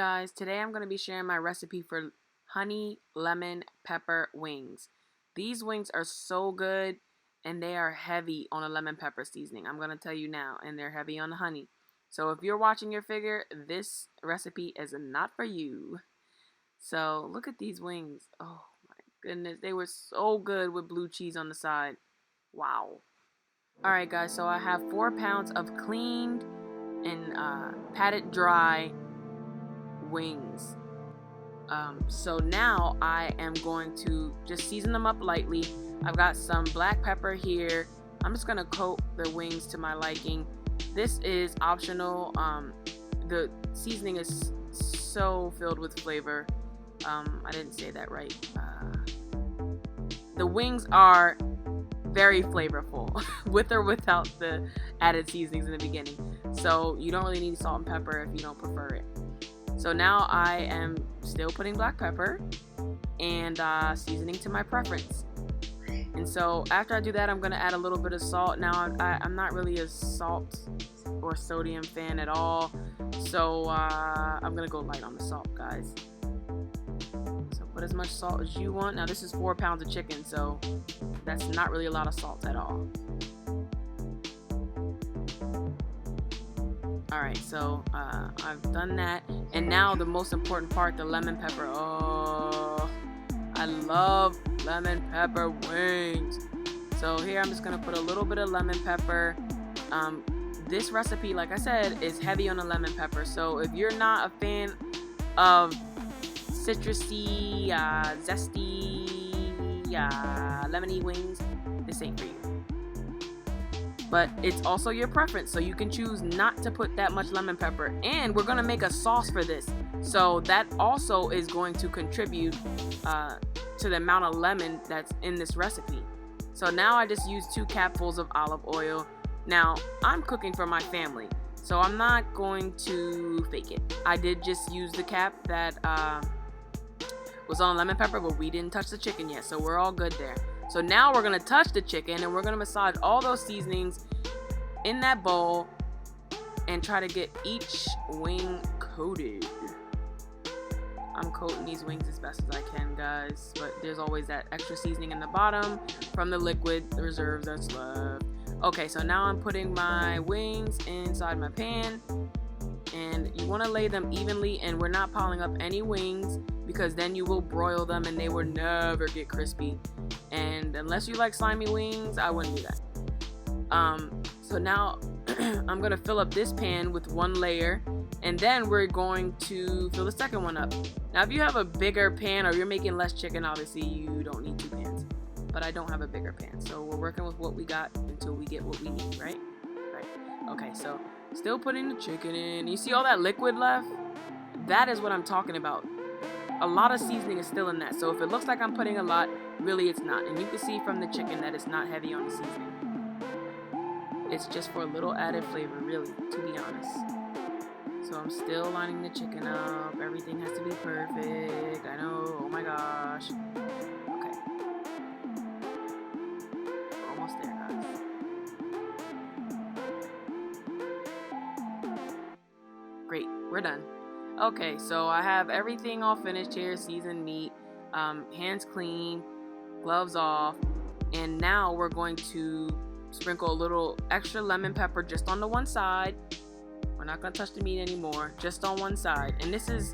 guys, today I'm going to be sharing my recipe for honey lemon pepper wings. These wings are so good and they are heavy on a lemon pepper seasoning. I'm going to tell you now, and they're heavy on the honey. So if you're watching your figure, this recipe is not for you. So look at these wings. Oh my goodness, they were so good with blue cheese on the side. Wow. Alright guys, so I have 4 pounds of cleaned and patted dry wings. So now I am going to just season them up lightly. I've got some black pepper here. I'm just gonna coat the wings to my liking. This is optional. The seasoning is so filled with flavor. I didn't say that right. The wings are very flavorful with or without the added seasonings in the beginning. So you don't really need salt and pepper if you don't prefer it. So now I am still putting black pepper and seasoning to my preference. And so after I do that, I'm going to add a little bit of salt. Now I'm not really a salt or sodium fan at all. So I'm going to go light on the salt, guys. So put as much salt as you want. Now this is 4 pounds of chicken, so that's not really a lot of salt at all. Alright, so I've done that. And now the most important part, the lemon pepper. Oh, I love lemon pepper wings. So here I'm just going to put a little bit of lemon pepper. This recipe, like I said, is heavy on the lemon pepper. So if you're not a fan of citrusy, zesty, lemony wings, this ain't for you. But it's also your preference, so you can choose not to put that much lemon pepper. And we're gonna make a sauce for this, so that also is going to contribute to the amount of lemon that's in this recipe. So now I just use 2 capfuls of olive oil. Now I'm cooking for my family, so I'm not going to fake it. I did just use the cap that was on lemon pepper, but we didn't touch the chicken yet, so we're all good there. So now we're going to touch the chicken and we're going to massage all those seasonings in that bowl and try to get each wing coated. I'm coating these wings as best as I can, guys, but there's always that extra seasoning in the bottom from the liquid reserves that's left. Okay, so now I'm putting my wings inside my pan, and you want to lay them evenly, and we're not piling up any wings because then you will broil them and they will never get crispy. And unless you like slimy wings, I wouldn't do that. So now I'm gonna fill up this pan with 1 layer, and then we're going to fill the second one up. Now if you have a bigger pan or you're making less chicken, obviously you don't need 2 pans, but I don't have a bigger pan, so we're working with what we got until we get what we need, right? Okay, so still putting the chicken in. You see all that liquid left? That is what I'm talking about. A lot of seasoning is still in that, so if it looks like I'm putting a lot, really it's not. And you can see from the chicken that it's not heavy on the seasoning. It's just for a little added flavor, really, to be honest. So I'm still lining the chicken up. Everything has to be perfect. I know, oh my gosh. Okay. Almost there, guys. Great, we're done. Okay, so I have everything all finished here, seasoned meat, hands clean, gloves off, and now we're going to sprinkle a little extra lemon pepper just on the one side. We're not going to touch the meat anymore, just on one side. And this is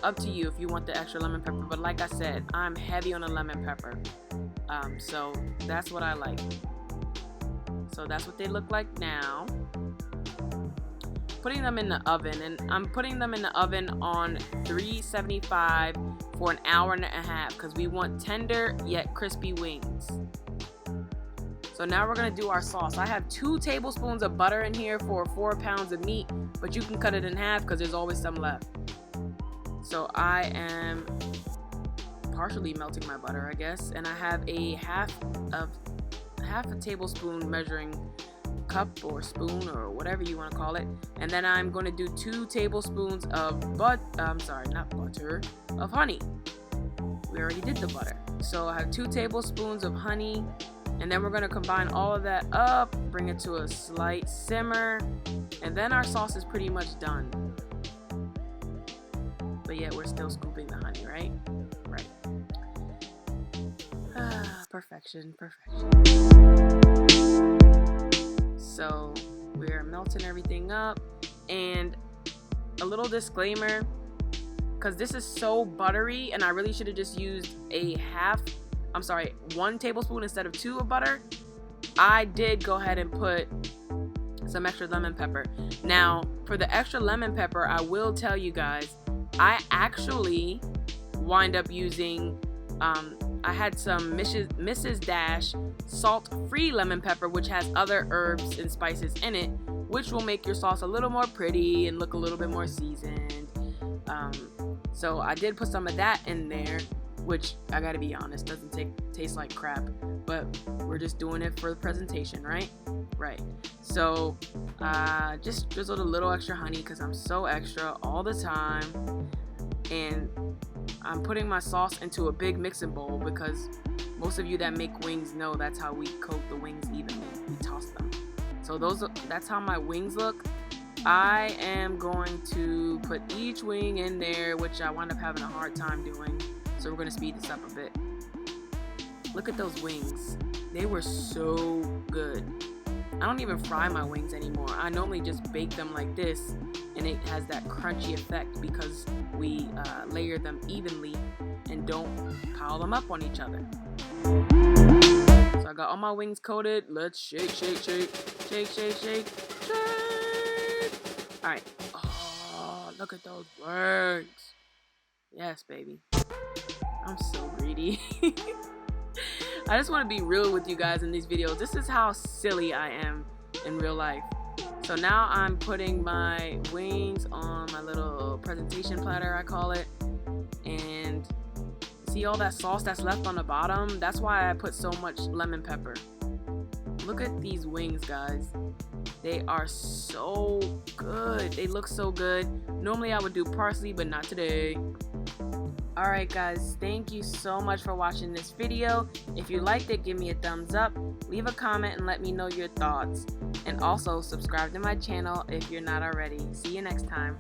up to you if you want the extra lemon pepper, but like I said, I'm heavy on the lemon pepper. So that's what I like. So that's what they look like now. Putting them in the oven, and I'm putting them in the oven on 375 for an hour and a half because we want tender yet crispy wings. So now we're going to do our sauce. I have 2 tablespoons of butter in here for 4 pounds of meat, but you can cut it in half because there's always some left. So I am partially melting my butter, I guess, and I have a half a tablespoon measuring cup or spoon or whatever you want to call it, and then I'm going to do 2 tablespoons of of honey. We already did the butter, so I have 2 tablespoons of honey, and then we're going to combine all of that up, bring it to a slight simmer, and then our sauce is pretty much done. yet we're still scooping the honey, right? Right. Perfection. So we're melting everything up, and a little disclaimer, because this is so buttery and I really should have just used 1 tablespoon instead of 2 of butter. I did go ahead and put some extra lemon pepper. Now for the extra lemon pepper, I will tell you guys, I actually wind up using I had some Mrs. Dash salt-free lemon pepper, which has other herbs and spices in it, which will make your sauce a little more pretty and look a little bit more seasoned. So I did put some of that in there, which I gotta be honest, doesn't taste like crap, but we're just doing it for the presentation, right? Right. So just drizzled a little extra honey because I'm so extra all the time, and I'm putting my sauce into a big mixing bowl because most of you that make wings know that's how we coat the wings evenly. We toss them. So that's how my wings look. I am going to put each wing in there, which I wound up having a hard time doing. So we're going to speed this up a bit. Look at those wings. They were so good. I don't even fry my wings anymore. I normally just bake them like this, and it has that crunchy effect because we layer them evenly and don't pile them up on each other. So I got all my wings coated. Let's shake. All right. Oh, look at those wings. Yes, baby. I'm so greedy. I just want to be real with you guys in these videos. This is how silly I am in real life. So now I'm putting my wings on my little presentation platter, I call it. And see all that sauce that's left on the bottom? That's why I put so much lemon pepper. Look at these wings, guys. They are so good. They look so good. Normally I would do parsley, but not today. Alright guys, thank you so much for watching this video. If you liked it, give me a thumbs up, leave a comment and let me know your thoughts. And also subscribe to my channel if you're not already. See you next time.